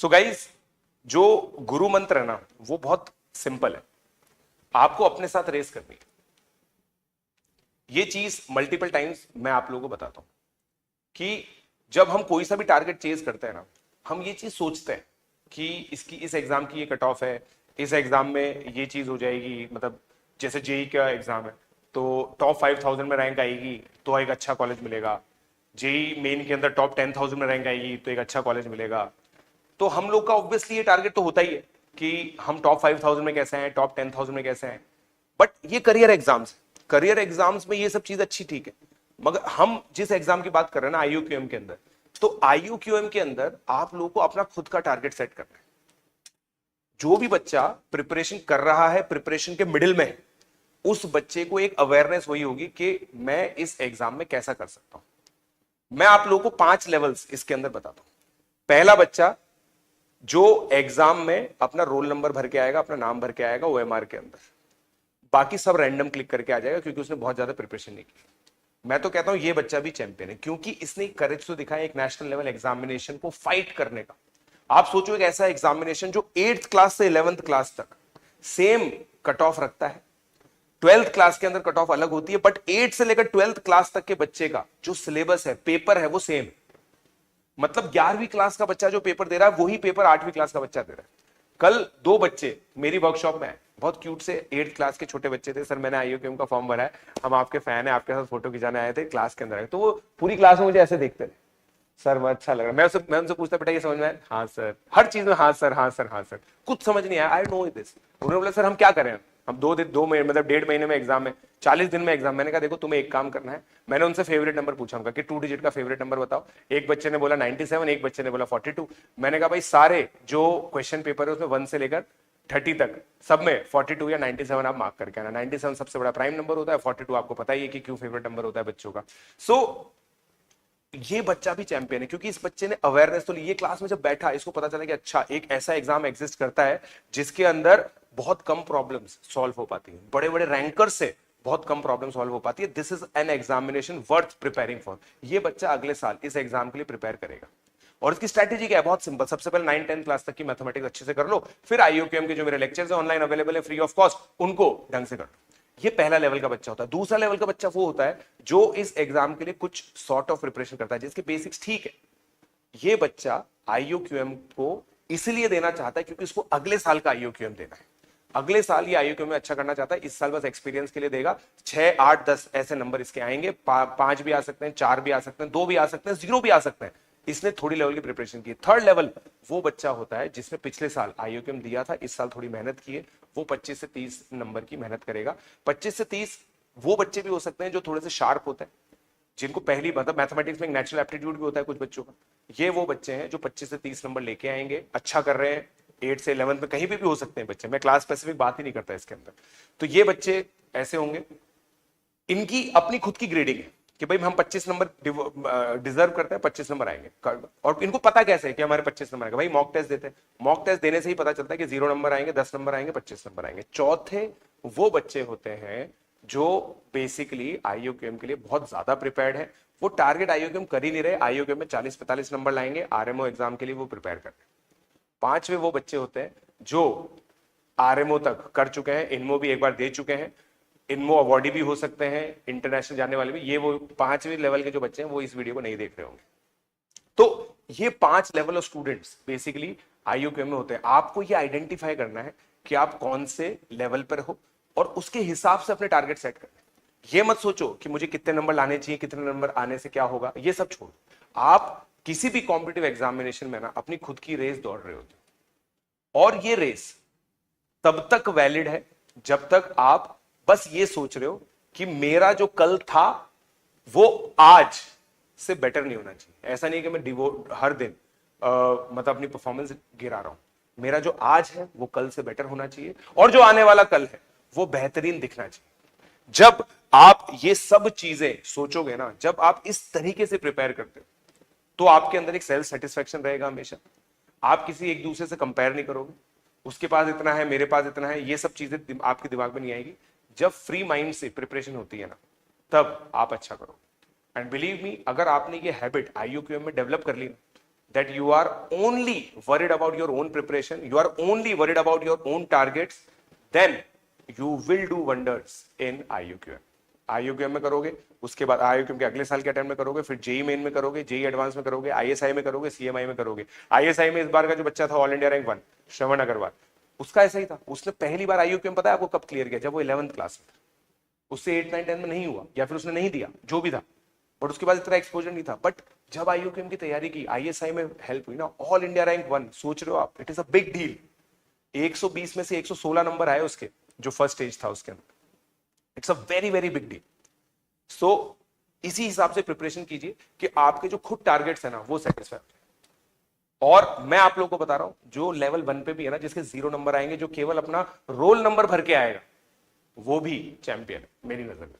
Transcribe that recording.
So guys, जो गुरु मंत्र है ना वो बहुत सिंपल है, आपको अपने साथ रेस करनी है। ये चीज मल्टीपल टाइम्स मैं आप लोगों को बताता हूं कि जब हम कोई सा भी टारगेट चेज करते हैं ना, हम ये चीज सोचते हैं कि इसकी इस एग्जाम की ये कट ऑफ है, इस एग्जाम में ये चीज हो जाएगी, मतलब जैसे जेई का एग्जाम है तो टॉप 5000 में रैंक आएगी तो एक अच्छा कॉलेज मिलेगा, जेई मेन के अंदर टॉप 10,000 में रैंक आएगी तो एक अच्छा कॉलेज मिलेगा। तो हम लोग का ऑब्वियसली ये टारगेट तो होता ही है कि हम टॉप 5000 में कैसे हैं, टॉप 10,000 में कैसे हैं। बट ये करियर एग्जाम्स में ये सब चीज अच्छी ठीक है, मगर हम जिस एग्जाम की बात कर रहे हैं ना आईयूक्यूएम के अंदर, तो आईयूक्यूएम के अंदर आप लोगों को अपना खुद का टारगेट सेट करना है। जो भी बच्चा प्रिपरेशन कर रहा है, प्रिपरेशन के मिडिल में, उस बच्चे को एक अवेयरनेस वही होगी कि मैं इस एग्जाम में कैसा कर सकता हूं। मैं आप लोगों को 5 लेवल्स इसके अंदर बताता हूं। पहला बच्चा जो एग्जाम में अपना रोल नंबर भर के आएगा, अपना नाम भर के आएगा ओएमआर के अंदर, बाकी सब रैंडम क्लिक करके आ जाएगा क्योंकि उसने बहुत ज्यादा प्रिपरेशन नहीं की। मैं तो कहता हूं ये बच्चा भी चैंपियन है क्योंकि इसने करेज तो दिखाया एक नेशनल लेवल एग्जामिनेशन को फाइट करने का। आप सोचो एक ऐसा एग्जामिनेशन जो 8th क्लास से 11th क्लास तक सेम कट ऑफ रखता है। 12th क्लास के अंदर कट ऑफ अलग होती है, बट 8 से लेकर 12th क्लास तक के बच्चे का जो सिलेबस है, पेपर है, वो सेम। मतलब 11वीं क्लास का बच्चा जो पेपर दे रहा है वही पेपर 8वीं क्लास का बच्चा दे रहा है। कल 2 बच्चे मेरी वर्कशॉप में आए, बहुत क्यूट से 8th क्लास के छोटे बच्चे थे। सर मैंने आईयूक्यूएम का फॉर्म भरा है, हम आपके फैन है, आपके साथ फोटो खिंचाने आए थे, क्लास के अंदर आए। तो वो पूरी क्लास में मुझे ऐसे देखते थे, सर मैं अच्छा लग रहा है। मैं उनसे पूछता बेटा ये समझ में आया? हाँ सर। हर चीज में हाँ सर, हाँ सर, हाँ सर। कुछ समझ नहीं आया, आई नो दिस। उन्होंने बोला सर हम क्या करें, हम 2 महीने मतलब 1.5 महीने में एग्जाम है, 40 दिन में एग्जाम। मैंने कहा देखो तुम्हें एक काम करना है। मैंने उनसे फेवरेट नंबर पूछा उनका कि 2 डिजिट का फेवरेट नंबर बताओ। एक बच्चे ने बोला 97, एक बच्चे ने बोला 42। मैंने कहा भाई सारे जो क्वेश्चन पेपर है उसमें 1 से लेकर 30 तक सब में 42 या 97 आप मार्क करके आना। 97 सबसे बड़ा प्राइम नंबर होता है, 42 आपको पता ही है कि क्यों फेवरेट नंबर होता है बच्चों का। सो ये बच्चा भी चैंपियन है क्योंकि इस बच्चे ने अवेयरनेस तो ली। ये क्लास में जब बैठा इसको पता चला कि अच्छा एक ऐसा एग्जाम एग्जिस्ट करता है जिसके अंदर बहुत कम प्रॉब्लम्स सॉल्व हो पाती है, बड़े बड़े रैंकर से बहुत कम प्रॉब्लम सॉल्व हो पाती है। This is an examination worth preparing for. ये बच्चा अगले साल इस एग्जाम के लिए प्रिपेयर करेगा। और इसकी स्ट्रैटेजी क्या है? बहुत सिंपल। सबसे पहले 9-10 क्लास तक की मैथमेटिक्स अच्छे से कर लो, फिर आईयूक्यूएम के जो मेरे लेक्चर्स है ऑनलाइन अवेलेबल है फ्री ऑफ कॉस्ट, उनको ढंग से कर लो। ये पहला लेवल का बच्चा होता है। दूसरा लेवल का बच्चा वो होता है जो इस एग्जाम के लिए कुछ सॉर्ट ऑफ प्रिपरेशन करता है, जिसके बेसिक्स ठीक है। ये बच्चा आईयूक्यूएम को इसलिए देना चाहता है क्योंकि उसको अगले साल का आईयूक्यूएम देना है। अगले साल ये आईयूक्यूएम में अच्छा करना चाहता है, इस साल बस एक्सपीरियंस के लिए देगा। 6, 8, 10 ऐसे नंबर इसके आएंगे, 5 भी आ सकते हैं, 4 भी आ सकते हैं, 2 भी आ सकते हैं, 0 भी आ सकते हैं। इसने थोड़ी लेवल की प्रिपरेशन की। थर्ड लेवल वो बच्चा होता है जिसने पिछले साल आईयूक्यूएम दिया था, इस साल थोड़ी मेहनत की है, वो 25 से 30 नंबर की मेहनत करेगा। 25 से 30 वो बच्चे भी हो सकते हैं जो थोड़े से शार्प होते हैं, जिनको पहली मतलब मैथमेटिक्स में एक नेचुरल एप्टीट्यूड भी होता है कुछ बच्चों का। ये वो बच्चे हैं जो 25 से 30 नंबर लेके आएंगे, अच्छा कर रहे हैं। 8 से 11 में कहीं भी हो सकते हैं बच्चे, मैं क्लास स्पेसिफिक बात ही नहीं करता इसके अंदर। तो ये बच्चे ऐसे होंगे, इनकी अपनी खुद की ग्रेडिंग है कि भाई हम 25 नंबर डिजर्व करते हैं, 25 नंबर आएंगे। और इनको पता कैसे है कि हमारे 25 नंबर आएंगे? भाई मॉक टेस्ट देते हैं, मॉक टेस्ट देने से ही पता चलता है कि 0 नंबर आएंगे, 10 नंबर आएंगे, 25 नंबर आएंगे। चौथे वो बच्चे होते हैं जो बेसिकली आईयूक्यूएम के लिए बहुत ज्यादा प्रिपेयर्ड है। वो टारगेट आईयूक्यूएम कर ही नहीं रहे, आईयूक्यूएम में 40-45 नंबर लाएंगे, आरएमओ एग्जाम के लिए वो प्रिपेयर कर रहे हैं। पांचवे वो बच्चे होते हैं जो आरएमओ तक कर चुके हैं, इनमो भी एक बार दे चुके हैं, इनमो अवार्डी भी हो सकते हैं, इंटरनेशनल जाने वाले भी। ये वो 5वें लेवल के जो बच्चे हैं वो इस वीडियो को नहीं देख रहे होंगे। तो ये 5 लेवल ऑफ स्टूडेंट्स बेसिकली आईयूक्यूएम में होते हैं। आपको ये आइडेंटिफाई करना है कि आप कौन से लेवल पर हो और उसके हिसाब से अपने टारगेट सेट करना है। ये मत सोचो कि मुझे कितने नंबर लाने चाहिए, कितने नंबर आने से क्या होगा, ये सब छोड़ो। आप किसी भी कॉम्पिटिटिव एग्जामिनेशन में ना अपनी खुद की रेस दौड़ रहे होते हो, और ये रेस तब तक वैलिड है जब तक आप बस ये सोच रहे हो कि मेरा जो कल था वो आज से बेटर नहीं होना चाहिए। ऐसा नहीं कि मैं हर दिन मतलब अपनी परफॉर्मेंस गिरा रहा हूं। मेरा जो आज है वो कल से बेटर होना चाहिए, और जो आने वाला कल है वो बेहतरीन दिखना चाहिए। जब आप ये सब चीजें सोचोगे ना, जब आप इस तरीके से प्रिपेयर करते हो, तो आपके अंदर एक सेल्फ सेटिस्फेक्शन रहेगा हमेशा। आप किसी एक दूसरे से कंपेयर नहीं करोगे, उसके पास इतना है, मेरे पास इतना है, ये सब चीजें आपके दिमाग में नहीं आएगी। जब फ्री माइंड से प्रिपरेशन होती है ना, तब आप अच्छा करो। एंड बिलीव मी, अगर आपने ये हैबिट आईयूक्यूएम में डेवलप कर ली ना, that you are only worried about your own preparation, you are only worried about your own targets, then you will do wonders in IUQM. IUQM में करोगे, उसके बाद IUQM के अगले साल के अटेम्प्ट में करोगे, फिर जेई मेन में करोगे, जेई एडवांस में करोगे, ISI में करोगे, CMI में करोगे. ISI में इस बार का जो बच्चा था ऑल इंडिया रैंक 1 श्रवण अग्रवाल, उसका ऐसा ही था. उसने पहली बार IUQM पता है आपको कब क्लियर किया? जब वो 11th क्लास में. उससे 8, 9, 10 में नहीं हुआ, या फिर उसने नहीं दिया, जो भी था, बट उसके बाद इतना एक्सपोजर नहीं था. बट जब IUQM की तैयारी की, ISI में हेल्प हुई ना, ऑल इंडिया रैंक 1, सोच रहे हो आप, it is a big deal. 120 में से 116 नंबर आए उसके, जो फर्स्ट स्टेज था उसके अंदर. It's a very very big deal. So इसी हिसाब से प्रिपरेशन कीजिए कि आपके जो खुद टारगेट्स है ना वो सेटिस्फाई. और मैं आप लोगों को बता रहा हूं, जो लेवल 1 पे भी है ना, जिसके 0 नंबर आएंगे, जो केवल अपना रोल नंबर भर के आएगा, वो भी चैंपियन है मेरी नजर में.